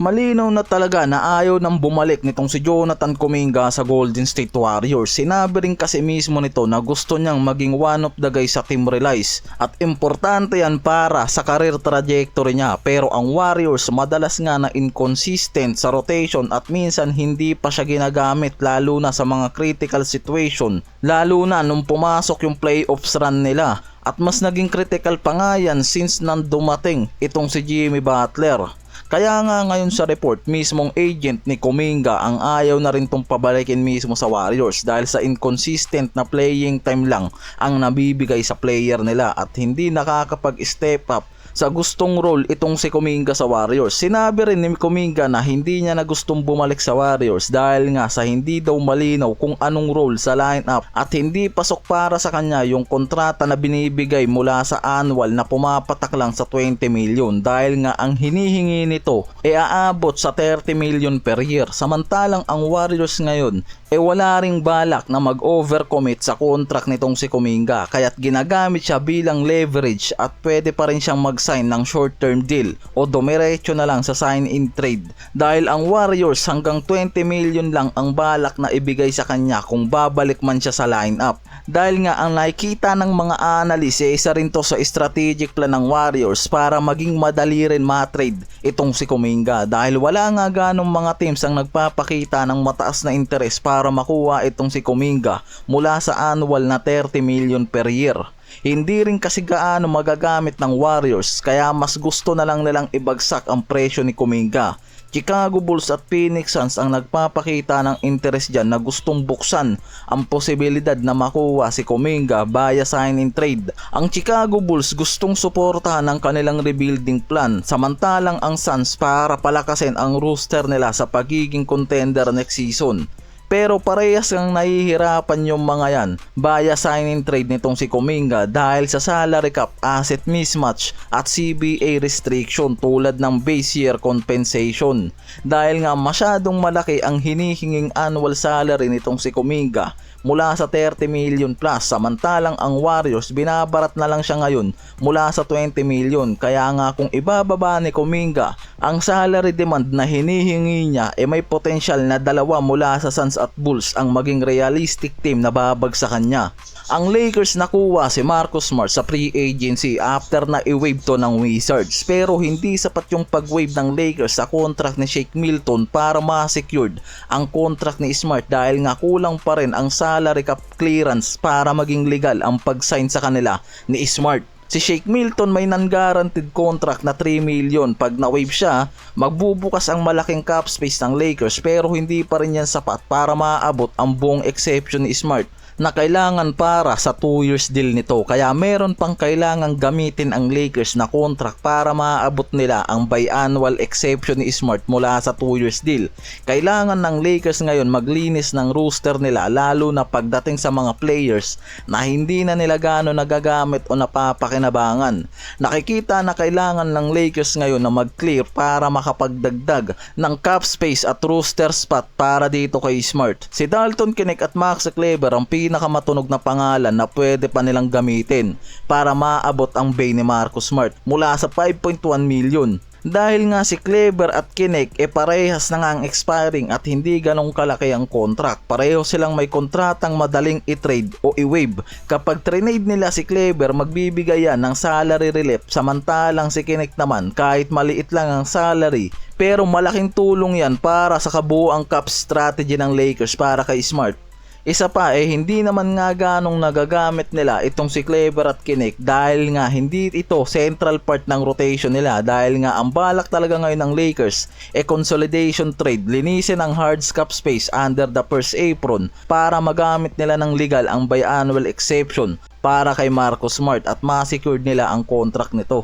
Malinaw na talaga na ayaw nang bumalik nitong si Jonathan Kuminga sa Golden State Warriors. Sinabi rin kasi mismo nito na gusto niyang maging one of the guys sa Team Reliance at importante yan para sa career trajectory niya. Pero ang Warriors madalas nga na inconsistent sa rotation at minsan hindi pa siya ginagamit lalo na sa mga critical situation, lalo na nung pumasok yung playoffs run nila. At mas naging critical pa nga yan since nang dumating itong si Jimmy Butler. Kaya nga ngayon sa report, mismong agent ni Kuminga ang ayaw na rin tong pabalikin mismo sa Warriors dahil sa inconsistent na playing time lang ang nabibigay sa player nila at hindi nakakapag-step up sa gustong role itong si Kuminga sa Warriors. Sinabi rin ni Kuminga na hindi niya na gustong bumalik sa Warriors dahil nga sa hindi daw malinaw kung anong role sa lineup at hindi pasok para sa kanya yung kontrata na binibigay mula sa annual na pumapatak lang sa 20 million dahil nga ang hinihingi nito ay aabot sa 30 million per year. Samantalang ang Warriors ngayon wala ring balak na mag-overcommit sa contract nitong si Kuminga kaya't ginagamit siya bilang leverage at pwede pa rin siyang mag-sign ng short-term deal o dumiretso na lang sa sign-in trade dahil ang Warriors hanggang 20 million lang ang balak na ibigay sa kanya kung babalik man siya sa lineup. Dahil nga ang nakikita ng mga analyst isa rin to sa strategic plan ng Warriors para maging madali rin ma-trade itong si Kuminga dahil wala nga ganong mga teams ang nagpapakita ng mataas na interest para makuha itong si Kuminga mula sa annual na 30 million per year. Hindi rin kasi gaano magagamit ng Warriors kaya mas gusto na lang nilang ibagsak ang presyo ni Kuminga. Chicago Bulls at Phoenix Suns ang nagpapakita ng interest dyan na gustong buksan ang posibilidad na makuha si Kuminga via sign-in trade. Ang Chicago Bulls gustong suportahan ang kanilang rebuilding plan samantalang ang Suns para palakasin ang roster nila sa pagiging contender next season. Pero parehas kang nahihirapan yung mga yan via sign-in trade nitong si Kuminga dahil sa salary cap, asset mismatch at CBA restriction tulad ng base year compensation. Dahil nga masyadong malaki ang hinihinging annual salary nitong si Kuminga mula sa 30 million plus samantalang ang Warriors binabarat na lang siya ngayon mula sa 20 million. Kaya nga kung ibababa ni Kuminga ang salary demand na hinihingi niya may potensyal na dalawa mula sa Suns at Bulls ang maging realistic team na babagsakan niya. Ang Lakers nakuha si Marcus Smart sa free agency after na i-waive to ng Wizards pero hindi sapat yung pag-waive ng Lakers sa contract ni Shake Milton para ma-secured ang contract ni Smart dahil nga kulang pa rin ang salary cap clearance para maging legal ang pag-sign sa kanila ni Smart. Si Shake Milton may non-guaranteed contract na 3 million. Pag na-waive siya, magbubukas ang malaking cap space ng Lakers pero hindi pa rin yan sapat para maabot ang buong exception ni Smart na kailangan para sa 2 years deal nito. Kaya meron pang kailangang gamitin ang Lakers na contract para maabot nila ang biannual exception ni Smart mula sa 2 years deal. Kailangan ng Lakers ngayon maglinis ng roster nila lalo na pagdating sa mga players na hindi na nila gaano nagagamit o napapakinabangan. Nakikita na kailangan ng Lakers ngayon na mag-clear para makapagdagdag ng cap space at roster spot para dito kay Smart. Si Dalton Knecht at Max Kleber ang pinakamatunog na pangalan na pwede pa nilang gamitin para maabot ang bay ni Marcus Smart mula sa 5.1 million. Dahil nga si Kleber at Knecht parehas na nga ang expiring at hindi ganong kalaki ang contract. Pareho silang may kontratang madaling i-trade o i-waive. Kapag trade nila si Kleber, magbibigay yan ng salary relief samantalang si Knecht naman kahit maliit lang ang salary pero malaking tulong yan para sa kabuuang cap strategy ng Lakers para kay Smart. Isa pa hindi naman nga ganong nagagamit nila itong si Kleber at Knecht dahil nga hindi ito central part ng rotation nila dahil nga ang balak talaga ngayon ng Lakers consolidation trade, linisin ang hard cap space under the first apron para magamit nila ng legal ang biannual exception para kay Marcus Smart at ma-secure nila ang contract nito.